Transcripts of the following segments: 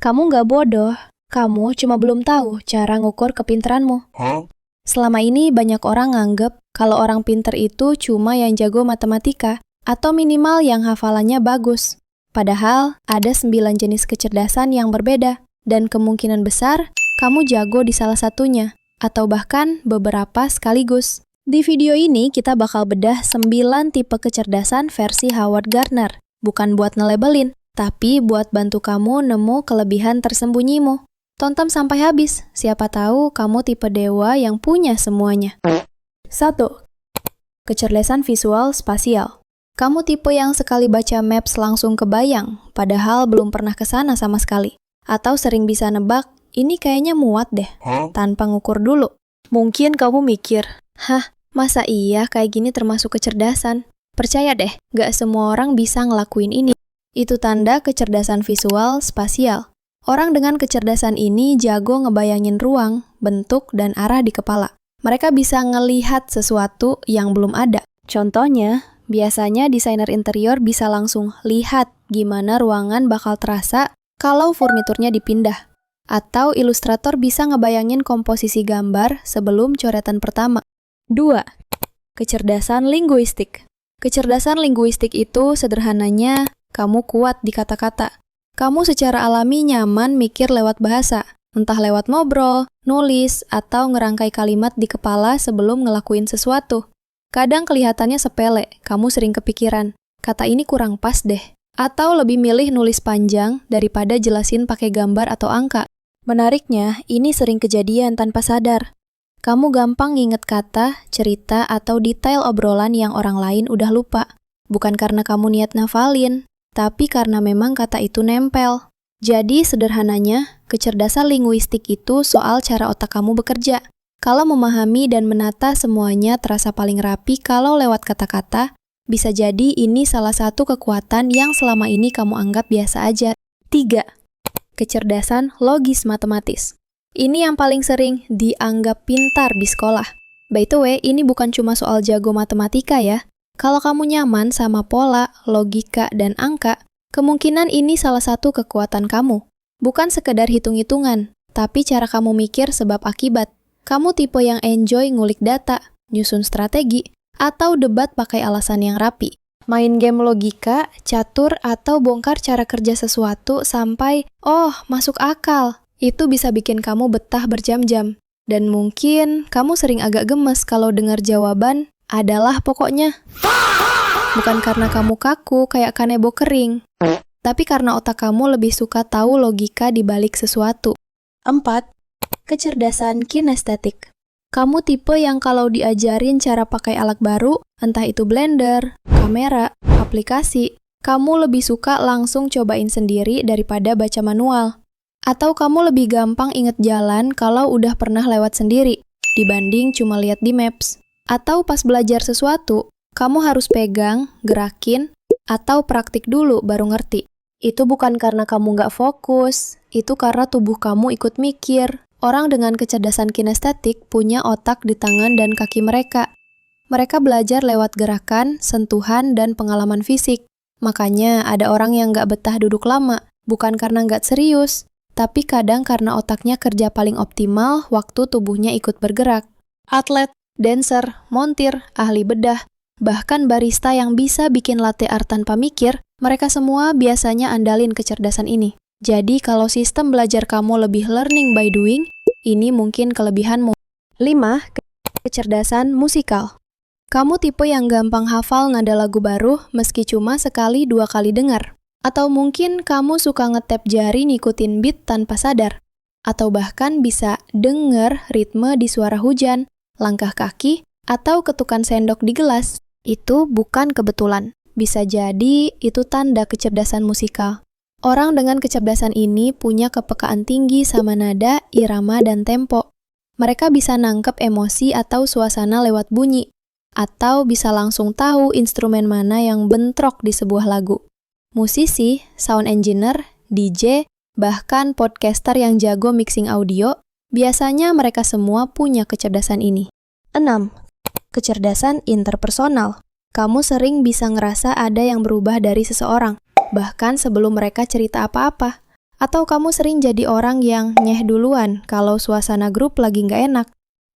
Kamu nggak bodoh, kamu cuma belum tahu cara ngukur kepintaranmu. Selama ini banyak orang nganggep kalau orang pinter itu cuma yang jago matematika atau minimal yang hafalannya bagus. Padahal ada 9 jenis kecerdasan yang berbeda dan kemungkinan besar kamu jago di salah satunya atau bahkan beberapa sekaligus. Di video ini kita bakal bedah 9 tipe kecerdasan versi Howard Gardner. Bukan buat ngelabelin, tapi buat bantu kamu nemu kelebihan tersembunyimu. Tonton sampai habis, siapa tahu kamu tipe dewa yang punya semuanya. 1. Kecerdasan visual spasial. Kamu tipe yang sekali baca maps langsung kebayang, padahal belum pernah kesana sama sekali. Atau sering bisa nebak, ini kayaknya muat deh, tanpa ngukur dulu. Mungkin kamu mikir, masa iya kayak gini termasuk kecerdasan? Percaya deh, gak semua orang bisa ngelakuin ini. Itu tanda kecerdasan visual spasial. Orang dengan kecerdasan ini jago ngebayangin ruang, bentuk, dan arah di kepala. Mereka bisa ngelihat sesuatu yang belum ada. Contohnya, biasanya desainer interior bisa langsung lihat gimana ruangan bakal terasa kalau furniturnya dipindah. Atau ilustrator bisa ngebayangin komposisi gambar sebelum coretan pertama. 2. Kecerdasan linguistik. Kecerdasan linguistik itu sederhananya kamu kuat di kata-kata. Kamu secara alami nyaman mikir lewat bahasa, entah lewat ngobrol, nulis, atau ngerangkai kalimat di kepala sebelum ngelakuin sesuatu. Kadang kelihatannya sepele, kamu sering kepikiran, kata ini kurang pas deh. Atau lebih milih nulis panjang daripada jelasin pakai gambar atau angka. Menariknya, ini sering kejadian tanpa sadar. Kamu gampang nginget kata, cerita, atau detail obrolan yang orang lain udah lupa. Bukan karena kamu niat ngafalin, tapi karena memang kata itu nempel. Jadi sederhananya, kecerdasan linguistik itu soal cara otak kamu bekerja. Kalau memahami dan menata semuanya terasa paling rapi kalau lewat kata-kata, bisa jadi ini salah satu kekuatan yang selama ini kamu anggap biasa aja. 3. Kecerdasan logis matematis. Ini yang paling sering dianggap pintar di sekolah. By the way, ini bukan cuma soal jago matematika ya. Kalau kamu nyaman sama pola, logika, dan angka, kemungkinan ini salah satu kekuatan kamu. Bukan sekedar hitung-hitungan, tapi cara kamu mikir sebab akibat. Kamu tipe yang enjoy ngulik data, nyusun strategi, atau debat pakai alasan yang rapi. Main game logika, catur, atau bongkar cara kerja sesuatu sampai, masuk akal. Itu bisa bikin kamu betah berjam-jam. Dan mungkin kamu sering agak gemes kalau dengar jawaban, adalah pokoknya. Bukan karena kamu kaku kayak kanebo kering, tapi karena otak kamu lebih suka tahu logika di balik sesuatu. 4. Kecerdasan kinestetik. Kamu tipe yang kalau diajarin cara pakai alat baru, entah itu blender, kamera, aplikasi, kamu lebih suka langsung cobain sendiri daripada baca manual. Atau kamu lebih gampang inget jalan kalau udah pernah lewat sendiri, dibanding cuma lihat di maps. Atau pas belajar sesuatu, kamu harus pegang, gerakin, atau praktik dulu baru ngerti. Itu bukan karena kamu nggak fokus, itu karena tubuh kamu ikut mikir. Orang dengan kecerdasan kinestetik punya otak di tangan dan kaki mereka. Mereka belajar lewat gerakan, sentuhan, dan pengalaman fisik. Makanya ada orang yang nggak betah duduk lama, bukan karena nggak serius, tapi kadang karena otaknya kerja paling optimal waktu tubuhnya ikut bergerak. Atlet, dancer, montir, ahli bedah, bahkan barista yang bisa bikin latte art tanpa mikir, mereka semua biasanya andalin kecerdasan ini. Jadi kalau sistem belajar kamu lebih learning by doing, ini mungkin kelebihanmu. 5. Kecerdasan musikal. Kamu tipe yang gampang hafal nada lagu baru meski cuma sekali 2 kali dengar. Atau mungkin kamu suka ngetap jari ngikutin beat tanpa sadar. Atau bahkan bisa denger ritme di suara hujan, langkah kaki, atau ketukan sendok di gelas. Itu bukan kebetulan. Bisa jadi itu tanda kecerdasan musikal. Orang dengan kecerdasan ini punya kepekaan tinggi sama nada, irama, dan tempo. Mereka bisa nangkep emosi atau suasana lewat bunyi. Atau bisa langsung tahu instrumen mana yang bentrok di sebuah lagu. Musisi, sound engineer, DJ, bahkan podcaster yang jago mixing audio, biasanya mereka semua punya kecerdasan ini. 6. Kecerdasan interpersonal. Kamu sering bisa ngerasa ada yang berubah dari seseorang, bahkan sebelum mereka cerita apa-apa. Atau kamu sering jadi orang yang nyeh duluan kalau suasana grup lagi nggak enak?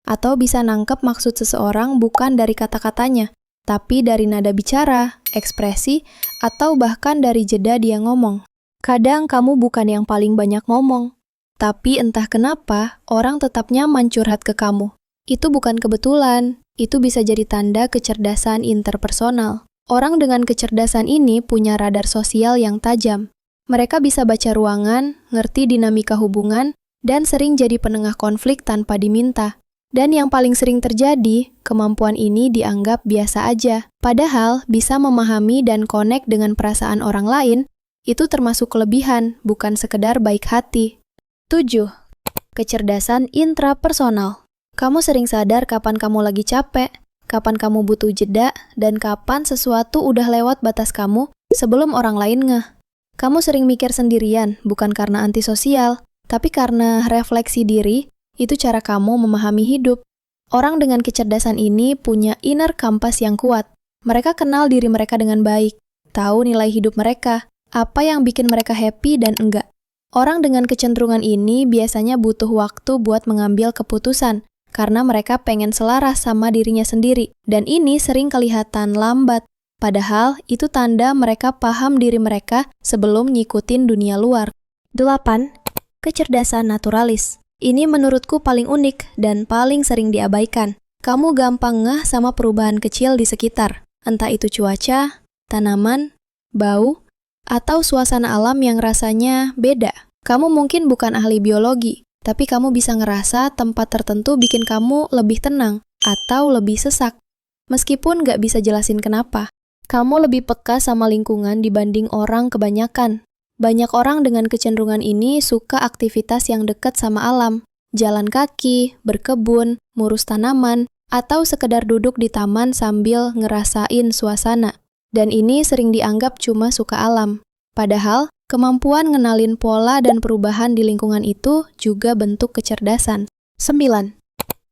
Atau bisa nangkep maksud seseorang bukan dari kata-katanya, tapi dari nada bicara, ekspresi, atau bahkan dari jeda dia ngomong. Kadang kamu bukan yang paling banyak ngomong, tapi entah kenapa orang tetap nyaman curhat ke kamu. Itu bukan kebetulan, itu bisa jadi tanda kecerdasan interpersonal. Orang dengan kecerdasan ini punya radar sosial yang tajam. Mereka bisa baca ruangan, ngerti dinamika hubungan, dan sering jadi penengah konflik tanpa diminta. Dan yang paling sering terjadi, kemampuan ini dianggap biasa aja. Padahal bisa memahami dan connect dengan perasaan orang lain, itu termasuk kelebihan, bukan sekedar baik hati. 7. Kecerdasan intrapersonal. Kamu sering sadar kapan kamu lagi capek, kapan kamu butuh jeda, dan kapan sesuatu udah lewat batas kamu sebelum orang lain ngeh. Kamu sering mikir sendirian, bukan karena antisosial, tapi karena refleksi diri, itu cara kamu memahami hidup. Orang dengan kecerdasan ini punya inner compass yang kuat. Mereka kenal diri mereka dengan baik, tahu nilai hidup mereka, apa yang bikin mereka happy dan enggak. Orang dengan kecenderungan ini biasanya butuh waktu buat mengambil keputusan, karena mereka pengen selaras sama dirinya sendiri, dan ini sering kelihatan lambat. Padahal, itu tanda mereka paham diri mereka sebelum ngikutin dunia luar. 8. Kecerdasan naturalis. Ini menurutku paling unik dan paling sering diabaikan. Kamu gampang ngeh sama perubahan kecil di sekitar, entah itu cuaca, tanaman, bau, atau suasana alam yang rasanya beda. Kamu mungkin bukan ahli biologi, tapi kamu bisa ngerasa tempat tertentu bikin kamu lebih tenang atau lebih sesak. Meskipun nggak bisa jelasin kenapa. Kamu lebih peka sama lingkungan dibanding orang kebanyakan. Banyak orang dengan kecenderungan ini suka aktivitas yang dekat sama alam. Jalan kaki, berkebun, ngurus tanaman, atau sekedar duduk di taman sambil ngerasain suasana. Dan ini sering dianggap cuma suka alam. Padahal, kemampuan ngenalin pola dan perubahan di lingkungan itu juga bentuk kecerdasan. 9.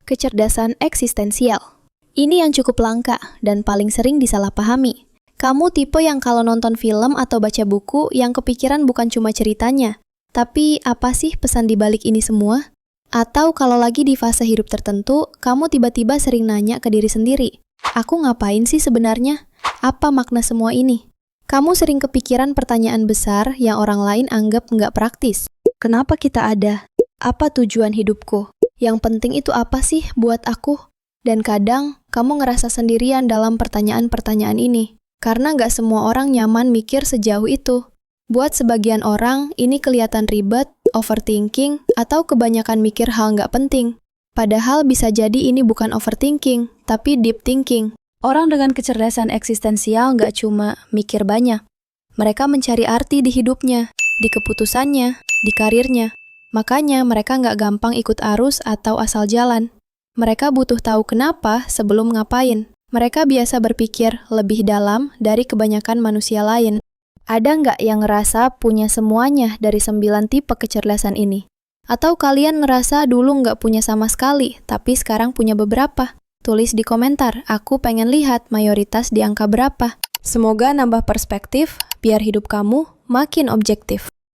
Kecerdasan eksistensial. Ini yang cukup langka dan paling sering disalahpahami. Kamu tipe yang kalau nonton film atau baca buku yang kepikiran bukan cuma ceritanya, tapi apa sih pesan di balik ini semua? Atau kalau lagi di fase hidup tertentu, kamu tiba-tiba sering nanya ke diri sendiri, aku ngapain sih sebenarnya? Apa makna semua ini? Kamu sering kepikiran pertanyaan besar yang orang lain anggap nggak praktis. Kenapa kita ada? Apa tujuan hidupku? Yang penting itu apa sih buat aku? Dan kadang, kamu ngerasa sendirian dalam pertanyaan-pertanyaan ini. Karena nggak semua orang nyaman mikir sejauh itu. Buat sebagian orang, ini kelihatan ribet, overthinking, atau kebanyakan mikir hal nggak penting. Padahal bisa jadi ini bukan overthinking, tapi deep thinking. Orang dengan kecerdasan eksistensial nggak cuma mikir banyak. Mereka mencari arti di hidupnya, di keputusannya, di karirnya. Makanya mereka nggak gampang ikut arus atau asal jalan. Mereka butuh tahu kenapa sebelum ngapain. Mereka biasa berpikir lebih dalam dari kebanyakan manusia lain. Ada nggak yang ngerasa punya semuanya dari 9 tipe kecerdasan ini? Atau kalian ngerasa dulu nggak punya sama sekali, tapi sekarang punya beberapa? Tulis di komentar, aku pengen lihat mayoritas di angka berapa. Semoga nambah perspektif, biar hidup kamu makin objektif.